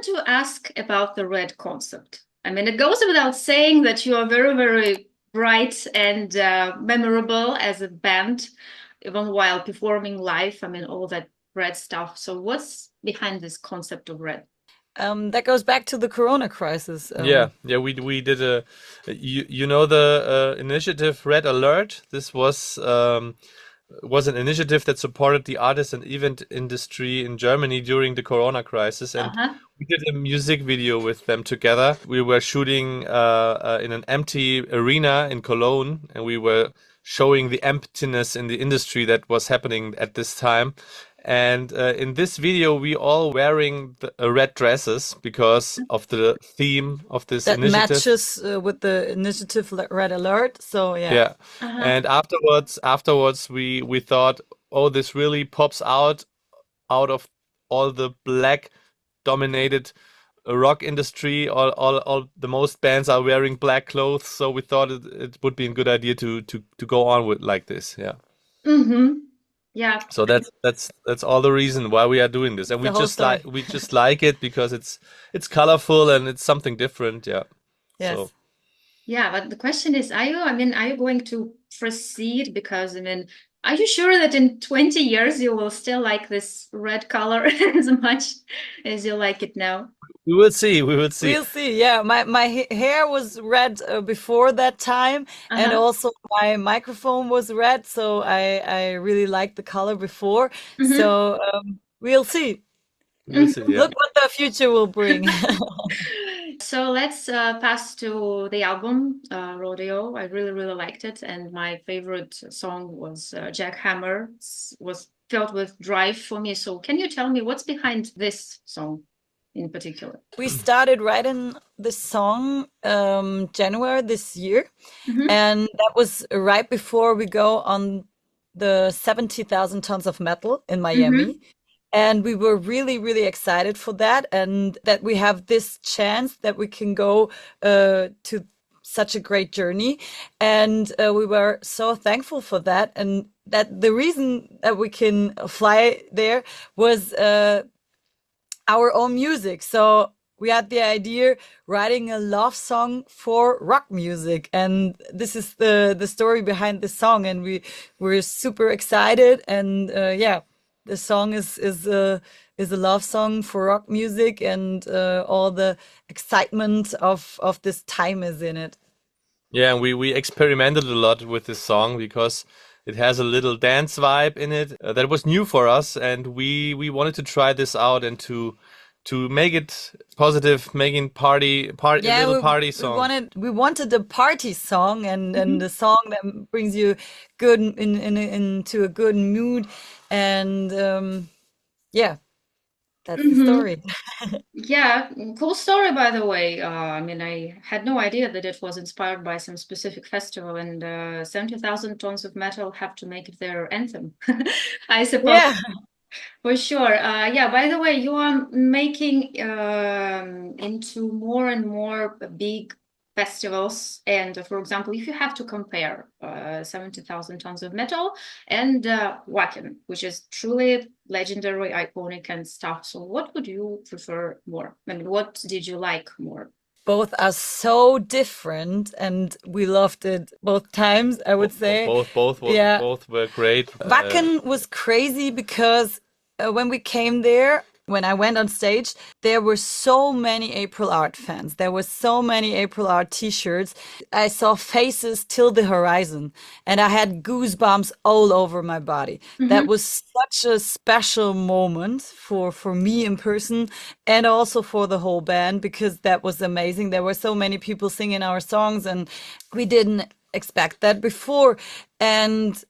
want to ask about the red concept. I mean, it goes without saying that you are very, very bright and memorable as a band, even while performing live. I mean, all that red stuff. So what's behind this concept of red? That goes back to the Corona crisis. Yeah, we did you know the initiative Red Alert. This was an initiative that supported the artist and event industry in Germany during the Corona crisis, and we did a music video with them together. We were shooting in an empty arena in Cologne, and we were showing the emptiness in the industry that was happening at this time. And in this video, we all wearing red dresses because of the theme of this that initiative. matches with the initiative Red Alert. So yeah. Yeah. And afterwards, we thought, oh, this really pops out of all the black dominated rock industry. All the most bands are wearing black clothes, so we thought it would be a good idea to go on with like this. Yeah. Mm-hmm. Yeah. So that's all the reason why we are doing this, and we just like it because it's colorful and it's something different. Yeah. Yes. So. Yeah, but the question is, are you going to proceed? Because are you sure that in 20 years you will still like this red color as much as you like it now? We will see. We'll see. Yeah, my hair was red before that time, and also my microphone was red. So I really liked the color before. So we'll see. We'll see. Yeah. Look what the future will bring. So let's pass to the album, Rodeo. I really, really liked it. And my favorite song was Jackhammer. Was filled with drive for me. So can you tell me what's behind this song in particular? We started writing this song January this year. And that was right before we go on the 70,000 tons of metal in Miami. And we were really, really excited for that, and that we have this chance that we can go to such a great journey. And we were so thankful for that. And that the reason that we can fly there was our own music. So we had the idea writing a love song for rock music. And this is the story behind the song. And we were super excited. And yeah. The song is a love song for rock music, and all the excitement of this time is in it. Yeah, and we experimented a lot with this song because it has a little dance vibe in it that was new for us, and we wanted to try this out and to make it positive, making party a little party song. We wanted a party song and a song that brings you good into a good mood, and yeah, that's the story. Yeah, cool story, by the way. I mean, I had no idea that it was inspired by some specific festival, and 70,000 tons of metal have to make it their anthem, I suppose. Yeah. For sure. Yeah, by the way, you are making into more and more big festivals. And for example, if you have to compare 70,000 tons of metal and Wacken, which is truly legendary, iconic and stuff. So what would you prefer more? I mean, what did you like more? Both are so different, and we loved it both times, I would say. Both were great. Wacken was crazy because when we came there, when I went on stage, there were so many April Art fans. There were so many April Art t-shirts. I saw faces till the horizon, and I had goosebumps all over my body. That was such a special moment for me in person, and also for the whole band, because that was amazing. There were so many people singing our songs, and we didn't expect that before. And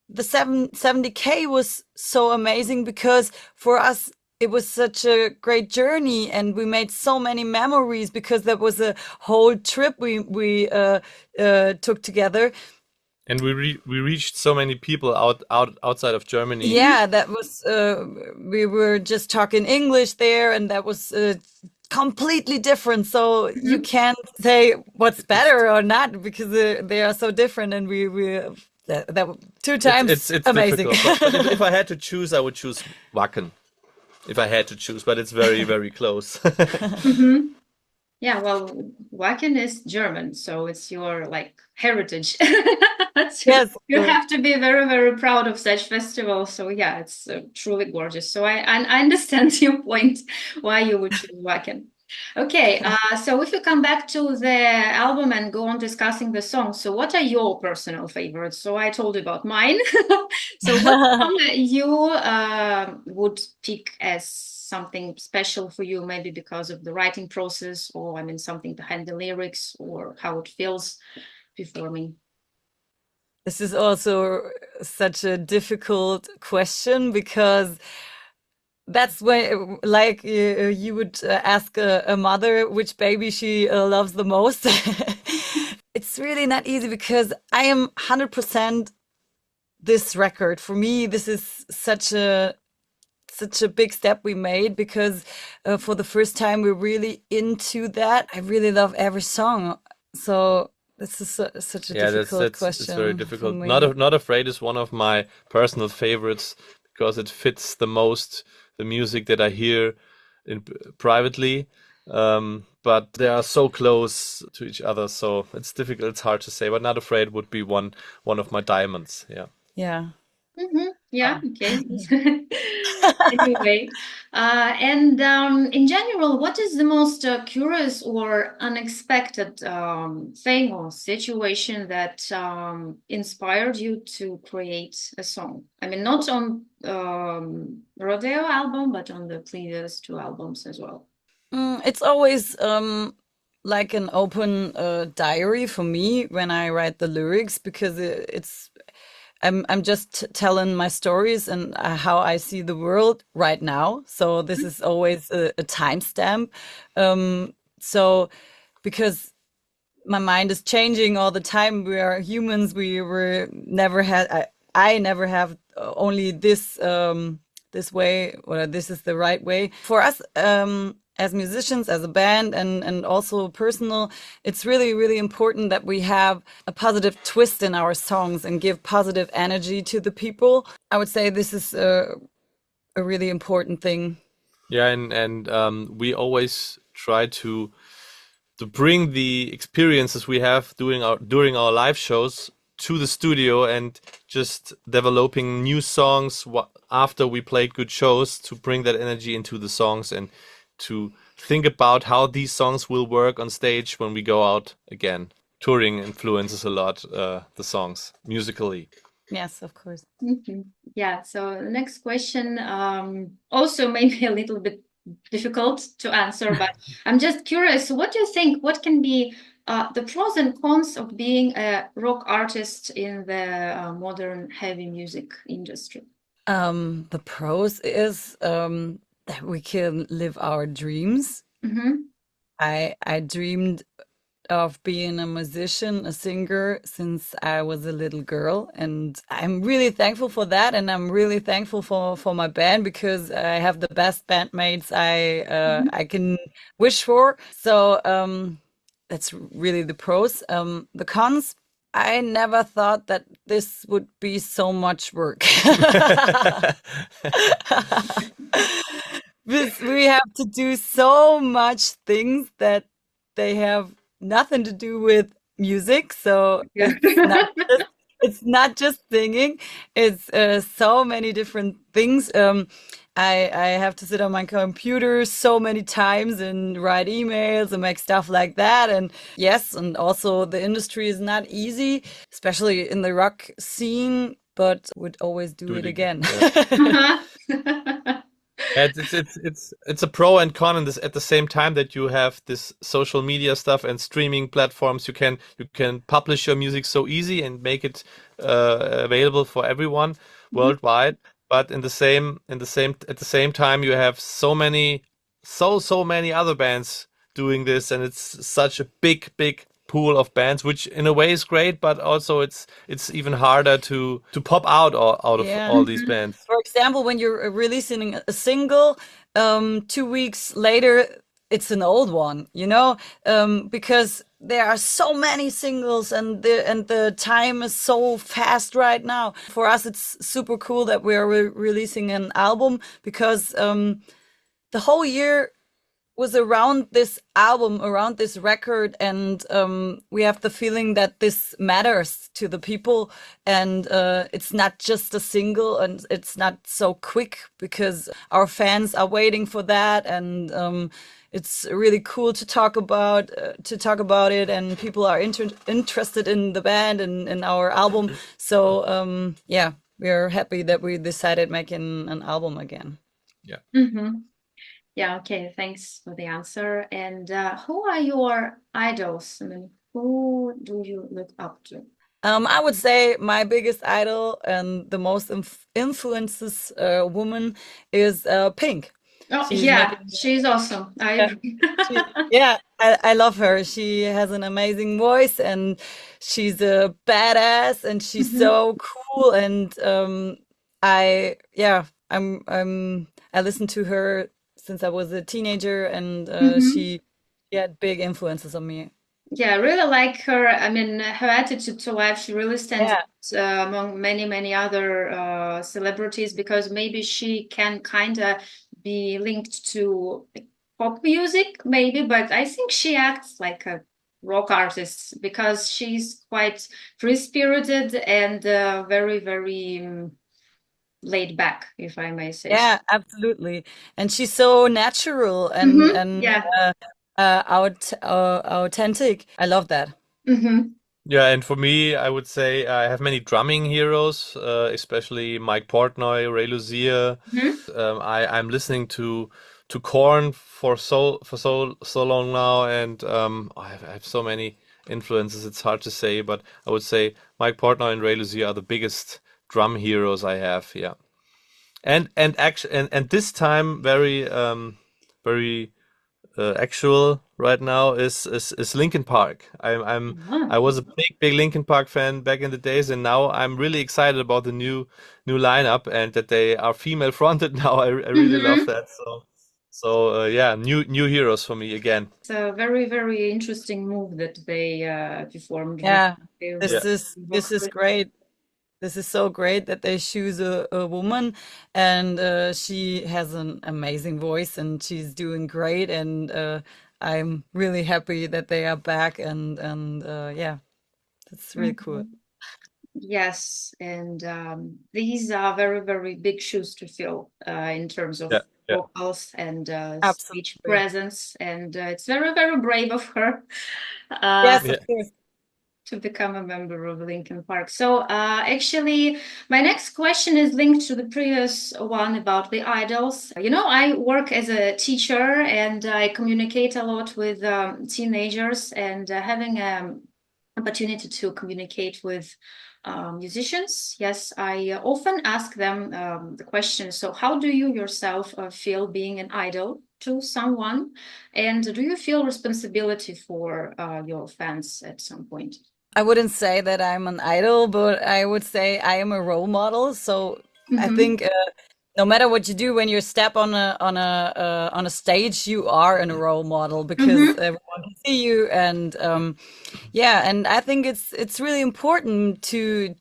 the 70K was so amazing because for us, it was such a great journey, and we made so many memories because that was a whole trip we took together. And we reached so many people outside of Germany. Yeah, that was we were just talking English there, and that was completely different. So you can't say what's better or not because they are so different, and we that two times it's amazing. But if I had to choose, I would choose Wacken. if I had to choose, but it's very, very close. Yeah, well, Wacken is German, so it's your like heritage. Yes, You have to be very, very proud of such festival. So yeah, it's truly gorgeous. So I understand your point why you would choose Wacken. Okay, so if you come back to the album and go on discussing the songs, so what are your personal favorites? So I told you about mine. So what song you would pick as something special for you, maybe because of the writing process, or I mean something behind the lyrics, or how it feels performing? This is also such a difficult question because that's when, like, you would ask a mother which baby she loves the most. It's really not easy because I am 100% this record. For me, this is such a big step we made because for the first time we're really into that. I really love every song. So this is such a difficult question. It's very difficult. Not Afraid is one of my personal favorites because it fits the most the music that I hear privately. But they are so close to each other, so it's difficult. It's hard to say. But Not Afraid would be one of my diamonds. Yeah. Yeah. Yeah. Okay. Anyway, and in general, what is the most curious or unexpected thing or situation that inspired you to create a song? I mean, not on Rodeo album, but on the previous two albums as well. It's always like an open diary for me when I write the lyrics because I'm just telling my stories and how I see the world right now. So this is always a timestamp. So because my mind is changing all the time, we are humans. I never have only this this way, or this is the right way for us. As musicians, as a band, and also personal, it's really, really important that we have a positive twist in our songs and give positive energy to the people. I would say this is a really important thing. Yeah, and we always try to bring the experiences we have during our live shows to the studio and just developing new songs after we played good shows to bring that energy into the songs and to think about how these songs will work on stage when we go out again. Touring influences a lot the songs musically. Yes, of course. Yeah, so the next question also maybe a little bit difficult to answer, but I'm just curious, what do you think, what can be the pros and cons of being a rock artist in the modern heavy music industry? The pros is that we can live our dreams. I dreamed of being a musician, a singer since I was a little girl, and I'm really thankful for that. And I'm really thankful for my band because I have the best bandmates I can wish for. So that's really the pros. The cons, I never thought that this would be so much work. We have to do so much things that they have nothing to do with music. So it's not just singing. It's so many different things. I have to sit on my computer so many times and write emails and make stuff like that. And yes, and also the industry is not easy, especially in the rock scene, but would always do it again. Yeah. It's a pro and con in this at the same time that you have this social media stuff and streaming platforms. You can publish your music so easy and make it available for everyone worldwide. But at the same time, you have so many other bands doing this, and it's such a big pool of bands, which in a way is great, but also it's even harder to pop out of all these bands. For example, when you're releasing a single, 2 weeks later, it's an old one, because there are so many singles, and the time is so fast right now. For us, it's super cool that we are releasing an album, because the whole year was around this album, around this record, and we have the feeling that this matters to the people, and it's not just a single, and it's not so quick, because our fans are waiting for that, and it's really cool to talk about it, and people are interested in the band and in our album. So yeah, we are happy that we decided making an album again. Yeah. Yeah, okay, thanks for the answer. And who are your idols? I mean, who do you look up to? I would say my biggest idol and the most influences woman is Pink. Oh, she's awesome. I agree. I love her. She has an amazing voice, and she's a badass, and she's so cool. And I listened to her since I was a teenager, and she had big influences on me. Yeah, I really like her. I mean, her attitude to life, she really stands out among many, many other celebrities, because maybe she can kind of be linked to pop music, maybe, but I think she acts like a rock artist, because she's quite free-spirited and very, very laid back, if I may say. Yeah, so. Absolutely. And she's so natural and authentic. I love that. Yeah, and for me, I would say I have many drumming heroes, especially Mike Portnoy, Ray Luzier. I'm listening to Korn for so long now, and I have so many influences. It's hard to say, but I would say Mike Portnoy and Ray Luzier are the biggest drum heroes I have. Yeah, and this time very actual right now is Linkin Park. I was a big Linkin Park fan back in the days, and now I'm really excited about the new lineup, and that they are female fronted now. I really love that. So yeah, new heroes for me again. It's a very, very interesting move that they performed. Yeah, this is great. This is so great that they choose a woman, and she has an amazing voice, and she's doing great, and I'm really happy that they are back, and yeah, that's really cool. Yes, and these are very, very big shoes to fill in terms of vocals and speech presence, and it's very, very brave of her. Yes, of course. To become a member of Linkin Park. So actually, my next question is linked to the previous one about the idols. I work as a teacher, and I communicate a lot with teenagers, and having an opportunity to communicate with musicians. Yes, I often ask them the question, so how do you yourself feel being an idol to someone? And do you feel responsibility for your fans at some point? I wouldn't say that I'm an idol, but I would say I am a role model. So I think no matter what you do, when you step on a stage, you are a role model, because everyone can see you, and and I think it's really important to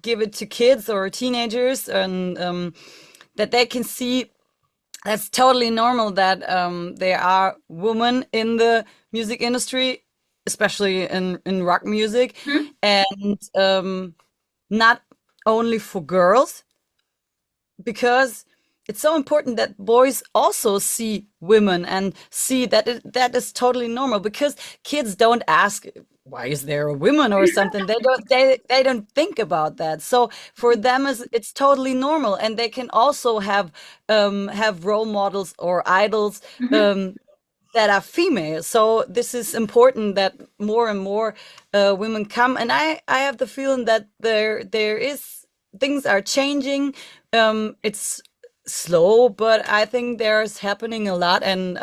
give it to kids or teenagers, and that they can see that's totally normal, that there are women in the music industry, especially in rock music, and not only for girls, because it's so important that boys also see women and see that that is totally normal, because kids don't ask, why is there a woman or something? They don't think about that. So for them, it's totally normal, and they can also have role models or idols that are female. So this is important, that more and more women come, and I have the feeling that there is, things are changing. It's slow, but I think there's happening a lot, and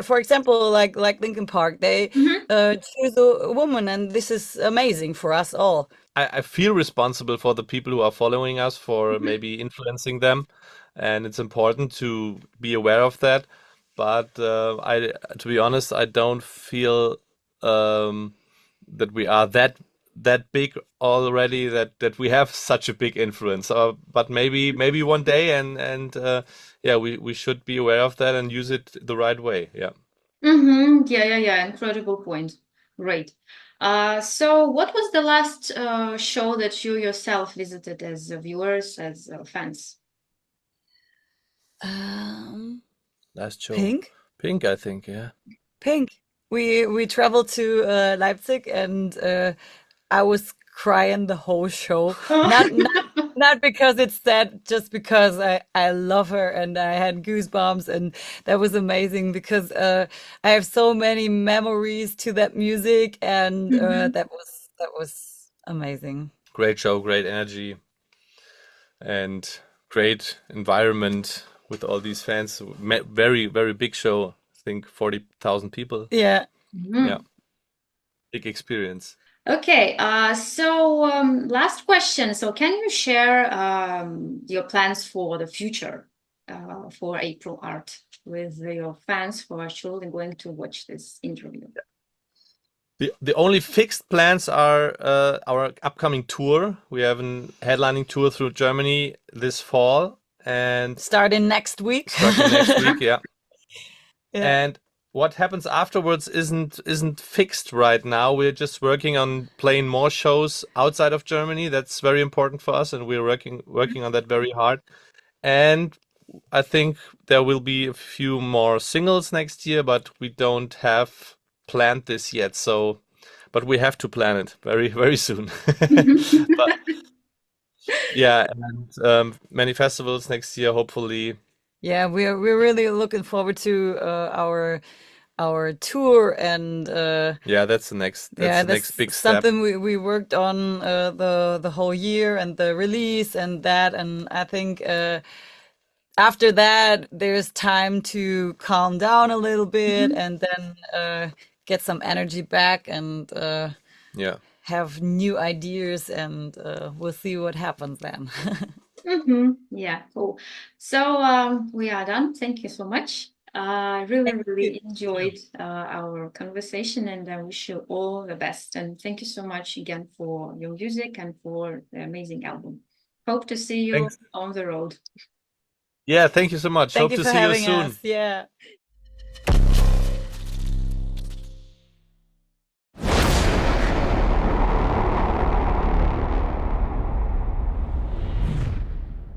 for example, like Linkin Park, they choose a woman, and this is amazing for us all. I feel responsible for the people who are following us, for maybe influencing them, and it's important to be aware of that. but to be honest, I don't feel that we are that big already, that we have such a big influence. But maybe one day, and yeah, we should be aware of that and use it the right way. Yeah. Yeah. Incredible point. Great. So what was the last show that you yourself visited as viewers, as fans? Last show. Pink, I think. Yeah. Pink. We traveled to Leipzig, and I was crying the whole show. Not because it's sad, just because I love her and I had goosebumps, and that was amazing because I have so many memories to that music, and that was amazing. Great show, great energy, and great environment with all these fans. Very, very big show. I think 40,000 people. Yeah. Yeah. Big experience. Okay, so last question. So can you share your plans for the future for April Art with your fans who are surely going to watch this interview? The only fixed plans are our upcoming tour. We have a headlining tour through Germany this fall, and starting next week. Yeah. And what happens afterwards isn't fixed right now. We're just working on playing more shows outside of Germany. That's very important for us, and we're working on that very hard. And I think there will be a few more singles next year, but we don't have planned this yet. But we have to plan it very, very soon. But, yeah, and many festivals next year, hopefully. Yeah, we're really looking forward to our tour, and yeah, that's the next big step. Something we worked on the whole year, and the release and that, and I think after that there's time to calm down a little bit, and then get some energy back, and have new ideas, and we'll see what happens then. Yeah, cool. So we are done. Thank you so much. I really enjoyed our conversation, and I wish you all the best. And thank you so much again for your music and for the amazing album. Hope to see you on the road. Yeah, thank you so much. Thank Hope you to for see you having soon. us. Yeah.